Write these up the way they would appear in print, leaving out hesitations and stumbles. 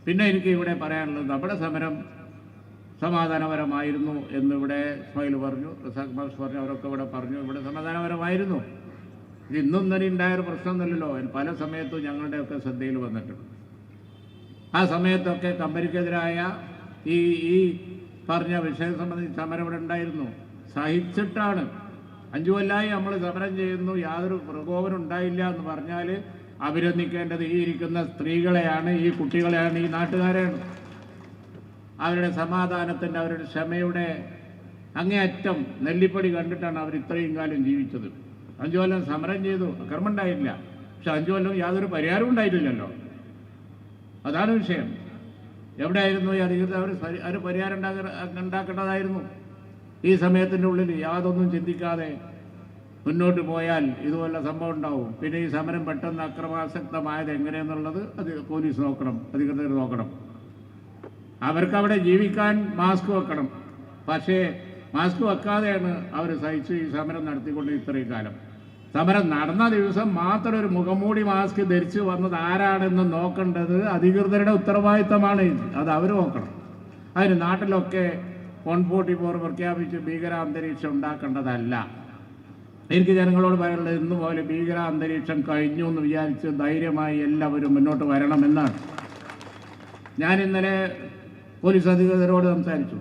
പിന്നെ എനിക്ക് ഇവിടെ പറയാനുള്ളത്, നമ്മുടെ സമരം സമാധാനപരമായിരുന്നു എന്നിവിടെ ഇസ്മായിൽ പറഞ്ഞു, റസാഖ് മാഷ് പറഞ്ഞു, അവരൊക്കെ ഇവിടെ പറഞ്ഞു ഇവിടെ സമാധാനപരമായിരുന്നു. ഇത് ഇന്നും തന്നെ ഉണ്ടായൊരു പ്രശ്നമൊന്നുമില്ലല്ലോ. പല സമയത്തും ഞങ്ങളുടെയൊക്കെ ശ്രദ്ധയിൽ വന്നിട്ടുണ്ട്. ആ സമയത്തൊക്കെ കമ്പനിക്കെതിരായ ഈ പറഞ്ഞ വിഷയം സംബന്ധിച്ച് സമരം ഇവിടെ ഉണ്ടായിരുന്നു. സഹിച്ചിട്ടാണ് 5 കൊല്ലമായി നമ്മൾ സമരം ചെയ്യുന്നു, യാതൊരു പ്രകോപനം ഉണ്ടായില്ല എന്ന് പറഞ്ഞാൽ അഭിനന്ദിക്കേണ്ടത് ഈ ഇരിക്കുന്ന സ്ത്രീകളെയാണ്, ഈ കുട്ടികളെയാണ്, ഈ നാട്ടുകാരെയാണ്. അവരുടെ സമാധാനത്തിൻ്റെ, അവരുടെ ക്ഷമയുടെ അങ്ങേയറ്റം നെല്ലിപ്പടി കണ്ടിട്ടാണ് അവർ ഇത്രയും കാലം ജീവിച്ചത്. 5 കൊല്ലം സമരം ചെയ്തു, അക്രമം ഉണ്ടായില്ല. പക്ഷെ 5 കൊല്ലം യാതൊരു പരിഹാരവും ഉണ്ടായിട്ടില്ലല്ലോ. അതാണ് വിഷയം. എവിടെയായിരുന്നു ഈ അധികൃതർ? അവർ പരിഹാരം ഉണ്ടാക്കേണ്ടതായിരുന്നു. ഈ സമയത്തിൻ്റെ ഉള്ളിൽ യാതൊന്നും ചിന്തിക്കാതെ മുന്നോട്ട് പോയാൽ ഇതുപോലെ സംഭവം ഉണ്ടാവും. പിന്നെ ഈ സമരം പെട്ടെന്ന് അക്രമാസക്തമായത് എങ്ങനെയെന്നുള്ളത് അത് പോലീസ് നോക്കണം, അധികൃതർ നോക്കണം. അവർക്ക് അവിടെ ജീവിക്കാൻ മാസ്ക് വെക്കണം. പക്ഷേ മാസ്ക് വെക്കാതെയാണ് അവർ സഹിച്ച് ഈ സമരം നടത്തിക്കൊണ്ട് ഇത്രയും കാലം. സമരം നടന്ന ദിവസം മാത്രം ഒരു മുഖംമൂടി മാസ്ക് ധരിച്ച് വന്നത് ആരാണെന്ന് നോക്കേണ്ടത് അധികൃതരുടെ ഉത്തരവാദിത്തമാണ്. അത് അവർ നോക്കണം. അതിന് നാട്ടിലൊക്കെ 144 പ്രഖ്യാപിച്ച് ഭീകരാന്തരീക്ഷം ഉണ്ടാക്കേണ്ടതല്ല. എനിക്ക് ജനങ്ങളോട് പറയാനുള്ളത്, ഇന്ന് പോലെ ഭീകരാന്തരീക്ഷം കഴിഞ്ഞു എന്ന് വിചാരിച്ച് ധൈര്യമായി എല്ലാവരും മുന്നോട്ട് വരണമെന്നാണ്. ഞാൻ ഇന്നലെ പോലീസ് അധികൃതരോട് സംസാരിച്ചു,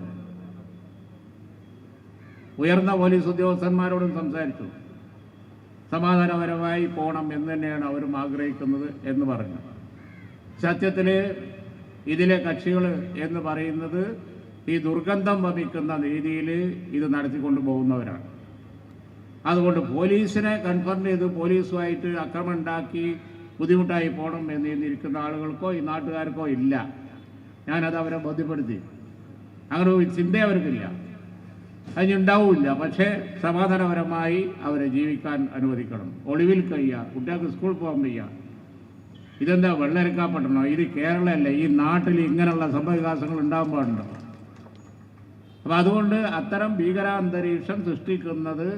ഉയർന്ന പോലീസ് ഉദ്യോഗസ്ഥന്മാരോടും സംസാരിച്ചു. സമാധാനപരമായി പോകണം എന്ന് തന്നെയാണ് അവരും ആഗ്രഹിക്കുന്നത് എന്ന് പറഞ്ഞു. സത്യത്തിൽ ഇതിലെ കക്ഷികൾ എന്ന് പറയുന്നത് ഈ ദുർഗന്ധം വമിക്കുന്ന രീതിയിൽ ഇത് നടത്തിക്കൊണ്ടു പോകുന്നവരാണ്. അതുകൊണ്ട് പോലീസിനെ കൺഫേം ചെയ്ത് പോലീസുമായിട്ട് അക്രമം ഉണ്ടാക്കി ബുദ്ധിമുട്ടായി പോകണം എന്നിരിക്കുന്ന ആളുകൾക്കോ ഈ നാട്ടുകാർക്കോ ഇല്ല. ഞാനത് അവരെ ബോധ്യപ്പെടുത്തി. അങ്ങനെ ഒരു ചിന്ത അവർക്കില്ല, അതിനുണ്ടാവില്ല. പക്ഷേ സമാധാനപരമായി അവരെ ജീവിക്കാൻ അനുവദിക്കണം. ഒളിവിൽ കഴിയുക, കുട്ടികൾക്ക് സ്കൂളിൽ പോകാൻ വയ്യ. ഇതെന്താ വെള്ളരിക്കാപ്പെട്ടണോ? ഇത് കേരളമല്ല, ഈ നാട്ടിൽ ഇങ്ങനെയുള്ള സംഭവവികാസങ്ങൾ ഉണ്ടാകാൻ പാടുണ്ടോ? അപ്പം അതുകൊണ്ട് അത്തരം ഭീകരാന്തരീക്ഷം സൃഷ്ടിക്കുന്നത്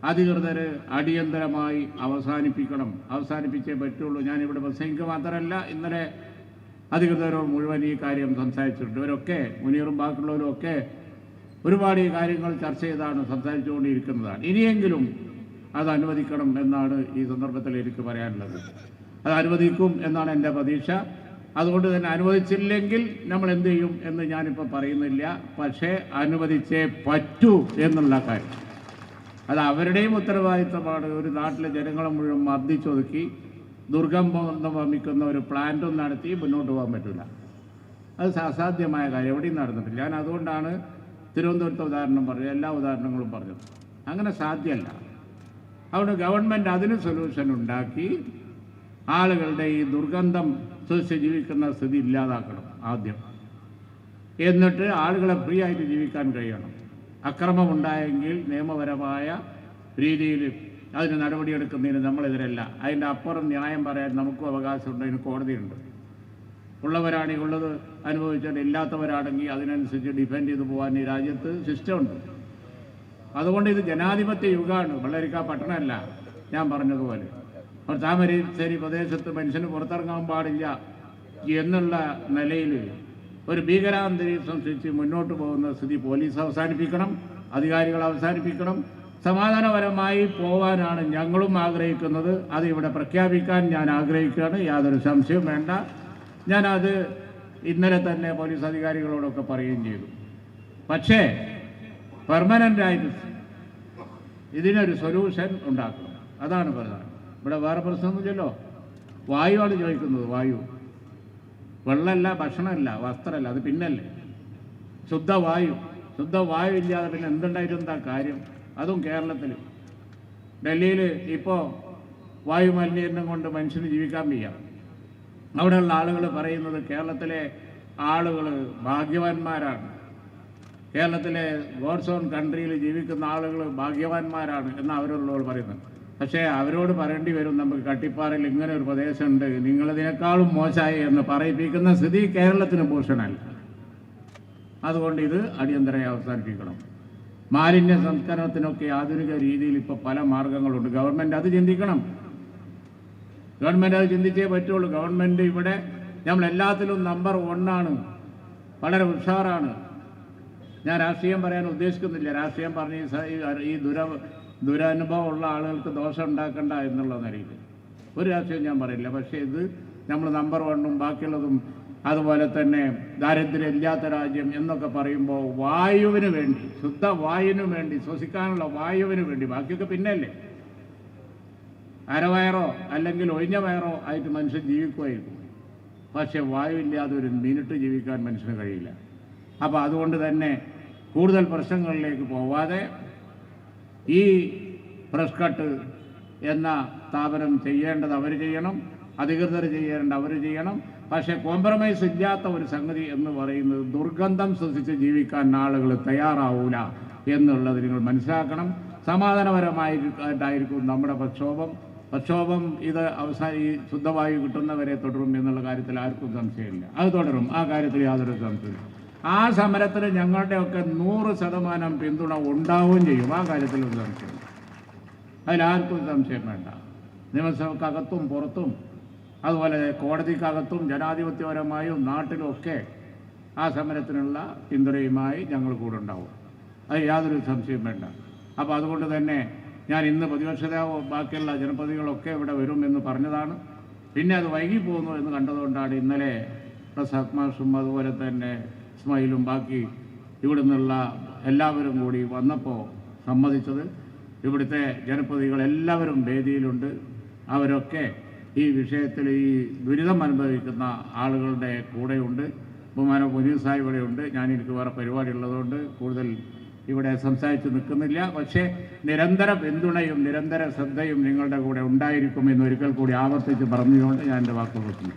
അധികൃതർ അടിയന്തരമായി അവസാനിപ്പിക്കണം. അവസാനിപ്പിച്ചേ പറ്റുള്ളൂ. ഞാനിവിടെ പ്രസംഗിക്കുക മാത്രമല്ല, ഇന്നലെ അധികൃതരോട് മുഴുവൻ ഈ കാര്യം സംസാരിച്ചിട്ടുണ്ട്. ഇവരൊക്കെ, മുനീറും ബാക്കിയുള്ളവരും ഒക്കെ ഒരുപാട് ഈ കാര്യങ്ങൾ ചർച്ച ചെയ്താണ് സംസാരിച്ചുകൊണ്ടിരിക്കുന്നതാണ്. ഇനിയെങ്കിലും അത് അനുവദിക്കണം എന്നാണ് ഈ സന്ദർഭത്തിൽ എനിക്ക് പറയാനുള്ളത്. അത് അനുവദിക്കും എന്നാണ് എൻ്റെ പ്രതീക്ഷ. അതുകൊണ്ട് തന്നെ അനുവദിച്ചില്ലെങ്കിൽ നമ്മൾ എന്ത് ചെയ്യും എന്ന് ഞാനിപ്പോൾ പറയുന്നില്ല. പക്ഷേ അനുവദിച്ചേ പറ്റൂ എന്നുള്ള കാര്യം അത് അവരുടെയും ഉത്തരവാദിത്തമാണ്. ഒരു നാട്ടിലെ ജനങ്ങളെ മുഴുവൻ മർദ്ദിച്ചൊതുക്കി ദുർഗന്ധം വമിക്കുന്ന ഒരു പ്ലാന്റും നടത്തി മുന്നോട്ട് പോകാൻ പറ്റില്ല. അത് അസാധ്യമായ കാര്യം, എവിടെയും നടന്നിട്ടില്ല. ഞാൻ അതുകൊണ്ടാണ് തിരുവനന്തപുരത്തെ ഉദാഹരണം പറഞ്ഞത്, എല്ലാ ഉദാഹരണങ്ങളും പറഞ്ഞത്. അങ്ങനെ സാധ്യമല്ല. അതുകൊണ്ട് ഗവൺമെൻറ് അതിന് സൊല്യൂഷൻ ഉണ്ടാക്കി ആളുകളുടെ ഈ ദുർഗന്ധം സൃഷ്ടിച്ച് ജീവിക്കുന്ന സ്ഥിതി ഇല്ലാതാക്കണം ആദ്യം. എന്നിട്ട് ആളുകളെ ഫ്രീ ആയിട്ട് ജീവിക്കാൻ കഴിയണം. അക്രമം ഉണ്ടായെങ്കിൽ നിയമപരമായ രീതിയിൽ അതിന് നടപടിയെടുക്കുന്നതിന് നമ്മളെതിരല്ല. അതിൻ്റെ അപ്പുറം ന്യായം പറയാൻ നമുക്കും അവകാശമുണ്ട്, അതിന് കോടതിയുണ്ട്. ഉള്ളവരാണെങ്കിൽ ഉള്ളത് അനുഭവിച്ചിട്ട് ഇല്ലാത്തവരാണെങ്കിൽ അതിനനുസരിച്ച് ഡിഫെൻഡ് ചെയ്ത് പോകാൻ ഈ രാജ്യത്ത് സിസ്റ്റമുണ്ട്. അതുകൊണ്ട് ഇത് ജനാധിപത്യ യുഗമാണ്, വെള്ളരിക്ക പട്ടണമല്ല. ഞാൻ പറഞ്ഞതുപോലെ താമരശ്ശേരി പ്രദേശത്ത് മനുഷ്യന് പുറത്തിറങ്ങാൻ പാടില്ല എന്നുള്ള നിലയിൽ ഒരു ഭീകരാന്തരീക്ഷം സൃഷ്ടിച്ച് മുന്നോട്ട് പോകുന്ന സ്ഥിതി പോലീസ് അവസാനിപ്പിക്കണം, അധികാരികൾ അവസാനിപ്പിക്കണം. സമാധാനപരമായി പോകാനാണ് ഞങ്ങളും ആഗ്രഹിക്കുന്നത്. അത് ഇവിടെ പ്രഖ്യാപിക്കാൻ ഞാൻ ആഗ്രഹിക്കുകയാണ്, യാതൊരു സംശയവും വേണ്ട. ഞാനത് ഇന്നലെ തന്നെ പോലീസ് അധികാരികളോടൊക്കെ പറയുകയും ചെയ്തു. പക്ഷേ പെർമനൻ്റായിട്ട് ഇതിനൊരു സൊല്യൂഷൻ ഉണ്ടാക്കണം, അതാണ് പ്രധാനം. ഇവിടെ വേറെ പ്രശ്നമൊന്നുമില്ലല്ലോ. വായുവാണ് ചോദിക്കുന്നത്, വായു. വെള്ളമല്ല, ഭക്ഷണമല്ല, വസ്ത്രമല്ല, അത് പിന്നല്ലേ. ശുദ്ധവായു ഇല്ലാതെ പിന്നെ എന്തുണ്ടായിരുന്ന കാര്യം? അതും കേരളത്തിൽ. ഡൽഹിയിൽ ഇപ്പോൾ വായു മലിനീകരണം കൊണ്ട് മനുഷ്യന് ജീവിക്കാൻ വയ്യ. അവിടെയുള്ള ആളുകൾ പറയുന്നത് കേരളത്തിലെ ആളുകൾ ഭാഗ്യവാന്മാരാണ്, കേരളത്തിലെ ഗോഡ്സ് ഓൺ കൺട്രിയിൽ ജീവിക്കുന്ന ആളുകൾ ഭാഗ്യവാന്മാരാണ് എന്ന് അവരുള്ളവർ പറയുന്നത്. പക്ഷേ അവരോട് പറയേണ്ടി വരും, നമുക്ക് കട്ടിപ്പാറയിൽ ഇങ്ങനെ ഒരു പ്രദേശമുണ്ട്, നിങ്ങളതിനേക്കാളും മോശമായി എന്ന് പറയിപ്പിക്കുന്ന സ്ഥിതി കേരളത്തിന് ഭൂഷണമല്ല. അതുകൊണ്ട് ഇത് അടിയന്തരമായി അവസാനിപ്പിക്കണം. മാലിന്യ സംസ്കരണത്തിനൊക്കെ ആധുനിക രീതിയിൽ ഇപ്പോൾ പല മാർഗങ്ങളുണ്ട്. ഗവൺമെൻറ് അത് ചിന്തിക്കണം. ഗവൺമെൻറ് അത് ചിന്തിച്ചേ പറ്റുള്ളൂ. ഗവൺമെൻറ് ഇവിടെ നമ്മളെല്ലാത്തിലും നമ്പർ 1 വളരെ ഉഷാറാണ്. ഞാൻ രാഷ്ട്രീയം പറയാൻ ഉദ്ദേശിക്കുന്നില്ല. രാഷ്ട്രീയം പറഞ്ഞ് ഈ ദുരനുഭവം ഉള്ള ആളുകൾക്ക് ദോഷം ഉണ്ടാക്കണ്ട എന്നുള്ള നിലയിൽ ഒരു രാഷ്ട്രീയം ഞാൻ പറയില്ല. പക്ഷേ ഇത് നമ്മൾ നമ്പർ 1 ബാക്കിയുള്ളതും അതുപോലെ തന്നെ ദാരിദ്ര്യമില്ലാത്ത രാജ്യം എന്നൊക്കെ പറയുമ്പോൾ വായുവിന് വേണ്ടി, ശുദ്ധ വായുവിന് വേണ്ടി, ശ്വസിക്കാനുള്ള വായുവിന് വേണ്ടി, ബാക്കിയൊക്കെ പിന്നല്ലേ, അരവയറോ അല്ലെങ്കിൽ ഒഴിഞ്ഞ വയറോ ആയിട്ട് മനുഷ്യൻ ജീവിക്കുമായിരിക്കും. പക്ഷേ വായു ഇല്ലാതെ ഒരു മിനിറ്റ് ജീവിക്കാൻ മനുഷ്യന് കഴിയില്ല. അപ്പോൾ അതുകൊണ്ട് തന്നെ കൂടുതൽ പ്രശ്നങ്ങളിലേക്ക് പോവാതെ ഈ പ്രസ് കട്ട് എന്ന സ്ഥാപനം ചെയ്യേണ്ടത് അവർ ചെയ്യണം, അധികൃതർ ചെയ്യേണ്ട അവർ ചെയ്യണം. പക്ഷേ കോംപ്രമൈസ് ഇല്ലാത്ത ഒരു സംഗതി എന്ന് പറയുന്നത് ദുർഗന്ധം ശ്വസിച്ച് ജീവിക്കാൻ ആളുകൾ തയ്യാറാവൂല എന്നുള്ളത് നിങ്ങൾ മനസ്സിലാക്കണം. സമാധാനപരമായിട്ടായിരിക്കും നമ്മുടെ പ്രക്ഷോഭം ഇത് ഈ ശുദ്ധവായു കിട്ടുന്നവരെ തുടരും എന്നുള്ള കാര്യത്തിൽ ആർക്കും സംശയമില്ല. അത് തുടരും, ആ കാര്യത്തിൽ യാതൊരു സംശയമില്ല. ആ സമരത്തിന് ഞങ്ങളുടെയൊക്കെ 100% പിന്തുണ ഉണ്ടാവുകയും ചെയ്യും. ആ കാര്യത്തിൽ ഒരു സംശയമില്ല, അതിലാർക്കും സംശയം വേണ്ട. നിയമസഭക്കകത്തും പുറത്തും അതുപോലെ കോടതിക്കകത്തും ജനാധിപത്യപരമായും നാട്ടിലുമൊക്കെ ആ സമരത്തിനുള്ള പിന്തുണയുമായി ഞങ്ങൾ കൂടെ ഉണ്ടാവും. അത് യാതൊരു സംശയം വേണ്ട. അപ്പോൾ അതുകൊണ്ട് തന്നെ ഞാൻ ഇന്ന് പ്രതിപക്ഷതയോ ബാക്കിയുള്ള ജനപ്രതിനിധികളൊക്കെ ഇവിടെ വരും എന്ന് പറഞ്ഞതാണ്. പിന്നെ അത് വൈകിപ്പോകുന്നു എന്ന് കണ്ടതുകൊണ്ടാണ് ഇന്നലെ പ്രസാദ് മാഷും അതുപോലെ തന്നെ ഇസ്മായിലും ബാക്കി ഇവിടെ നിന്നുള്ള എല്ലാവരും കൂടി വന്നപ്പോൾ സമ്മതിച്ചത്. ഇവിടുത്തെ ജനപ്രതിനിധികൾ എല്ലാവരും വേദിയിലുണ്ട്. അവരൊക്കെ ഈ വിഷയത്തിൽ ഈ ദുരിതം അനുഭവിക്കുന്ന ആളുകളുടെ കൂടെയുണ്ട്. ബഹുമാന മുനീർ സാഹിബ് ഇവിടെയുണ്ട്. എനിക്ക് വേറെ പരിപാടി ഉള്ളതുകൊണ്ട് കൂടുതൽ ഇവിടെ സംസാരിച്ച് നിൽക്കുന്നില്ല. പക്ഷേ നിരന്തര പിന്തുണയും നിരന്തര ശ്രദ്ധയും നിങ്ങളുടെ കൂടെ ഉണ്ടായിരിക്കുമെന്ന് ഒരിക്കൽ കൂടി ആവർത്തിച്ച് പറഞ്ഞുകൊണ്ട് ഞാൻ എൻ്റെ വാക്കുകൾ നിർത്തുന്നു.